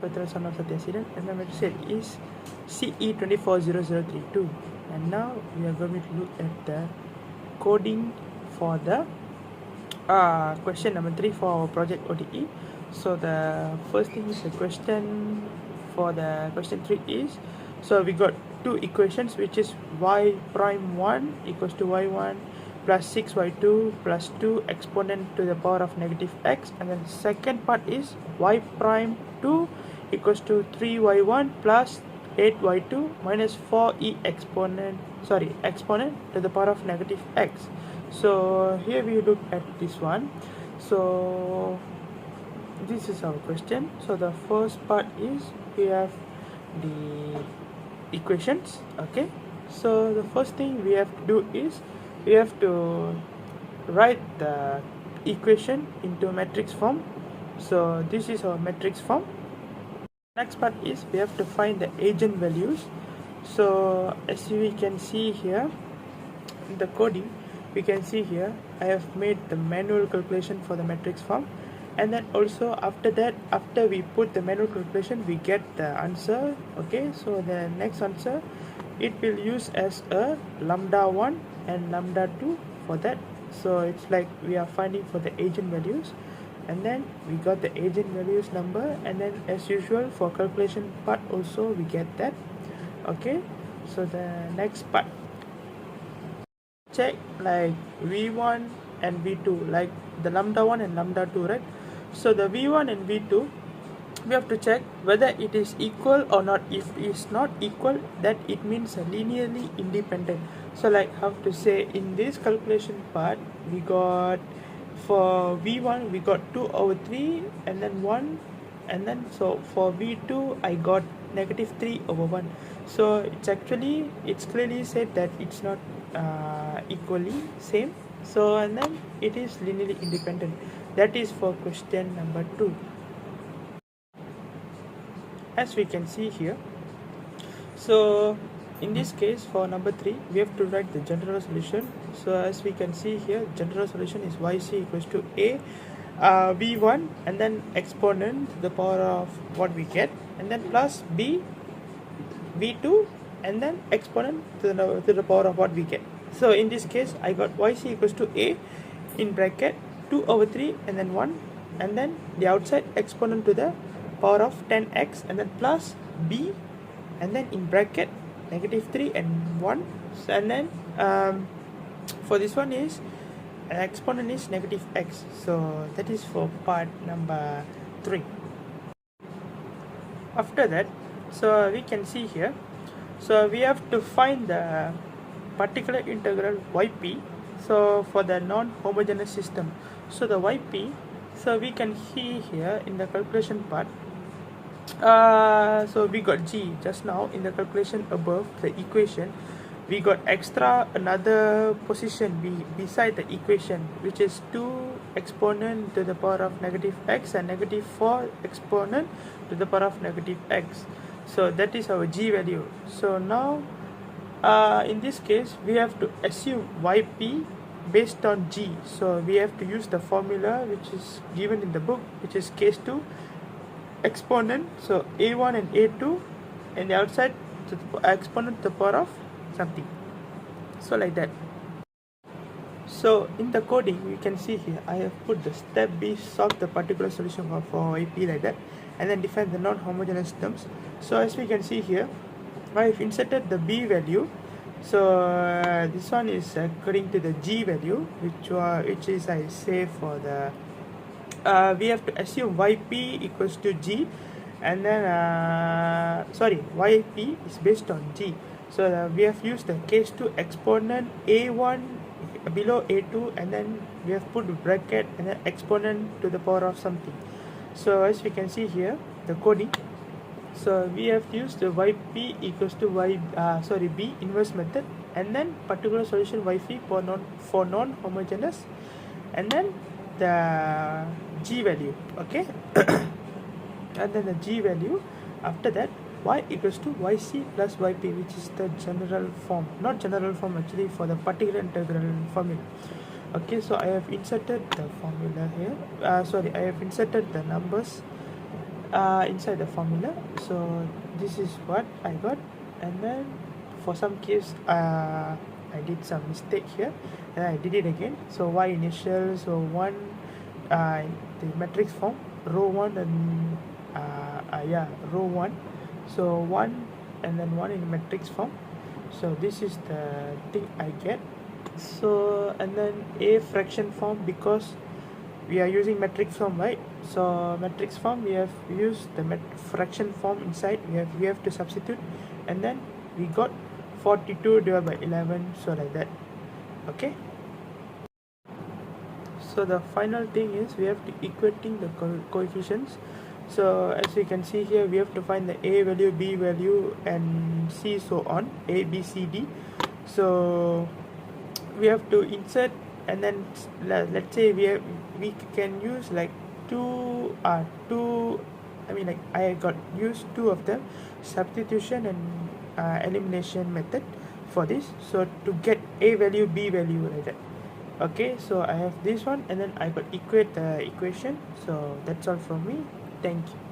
Petrol son of the accident, and the matrix set is CE240032. And now we are going to look at the coding for the question number 3 for project ODE. So the first thing is the question for the question 3 is, so we got two equations, which is y prime 1 equals to y1 plus 6y2 plus 2 exponent to the power of negative x, and then the second part is y prime 2 equals to 3y1 plus 8y2 minus 4e exponent to the power of negative x. So here we look at this one. So this is our question. So the first part is we have the equations. Okay, so the first thing we have to do is we have to write the equation into matrix form. So this is our matrix form. Next part is we have to find the eigenvalues. So as we can see here in the coding, we can see here I have made the manual calculation for the matrix form, and then also after that, after we put the manual calculation, we get the answer. Okay, so the next answer, it will use as a lambda 1 and lambda 2 for that. So it's like we are finding for the eigenvalues, and then we got the eigenvalues number, and then as usual for calculation part also we get that. Okay, so the next part, check like v1 and v2, like the lambda 1 and lambda 2, right? So the v1 and v2, we have to check whether it is equal or not. If it is not equal, that it means linearly independent. So like how to say, in this calculation part, we got for v1 we got 2/3 and then 1, and then so for v2 I got negative 3/1. So it's clearly said that it's not equally same. So and then it is linearly independent. That is for question number 2. As we can see here, so in this case for number 3 we have to write the general solution. So as we can see here, general solution is yc equals to a v1 and then exponent to the power of what we get, and then plus b v2 and then exponent to the power of what we get. So in this case I got yc equals to a in bracket 2/3 and then 1, and then the outside exponent to the power of 10x, and then plus b, and then in bracket negative 3 and 1, and then for this one is exponent is negative x. So that is for part number 3. After that, so we can see here, so we have to find the particular integral yp, so for the non-homogeneous system. So the yp, so we can see here in the calculation part, so we got g just now in the calculation above the equation. We got extra another position beside the equation, which is 2 exponent to the power of negative x and negative 4 exponent to the power of negative x. So that is our g value. So now in this case we have to assume yp based on g. So we have to use the formula which is given in the book, which is case 2 exponent, so a1 and a2, and the outside to the exponent to the power of something, so like that. So in the coding we can see here I have put the step B, solve the particular solution for ip like that, and then define the non-homogeneous terms. So as we can see here, I have inserted the b value. So this one is according to the g value, which is I say for the we have to assume yp equals to g, and then yp is based on g. So we have used the case 2 exponent a1 below a2, and then we have put bracket and then exponent to the power of something. So as we can see here, the coding, so we have used the yp equals to b inverse method, and then particular solution yp for non-homogeneous, and then the g value. Okay, and then the g value, after that y equals to yc plus yp, which is the general form, not general form actually, for the particular integral formula. Okay, so I have inserted the formula here, I have inserted the numbers inside the formula. So this is what I got, and then for some case I did some mistake here, and I did it again. So y initial, so one uh, the matrix form, row 1 and yeah, row 1, so 1 and then 1 in matrix form. So this is the thing I get. So and then a fraction form, because we are using matrix form, right? So matrix form, we have used the fraction form inside, we have to substitute, and then we got 42 divided by 11, so like that. Okay, so the final thing is we have to equating the coefficients. So as you can see here, we have to find the a value, b value, and c, so on, a b c d. So we have to insert, and then let's say we can use like two I mean, like I got used two of them, substitution and elimination method for this, so to get a value, b value, like that. Okay, so I have this one, and then I got equate the equation. So that's all from me. Thank you.